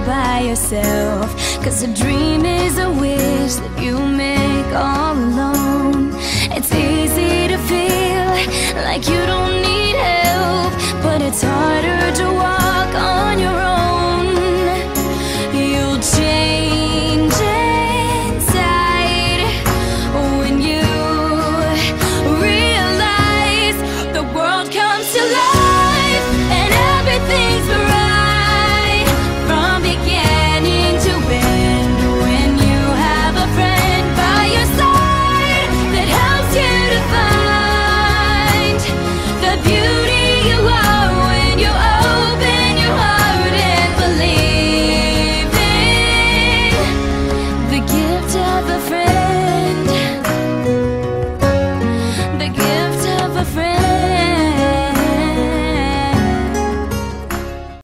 by yourself. 'Cause a dream is a wish that you make all alone. It's easy to feel like you don't need help, but it's harder to walk on your own.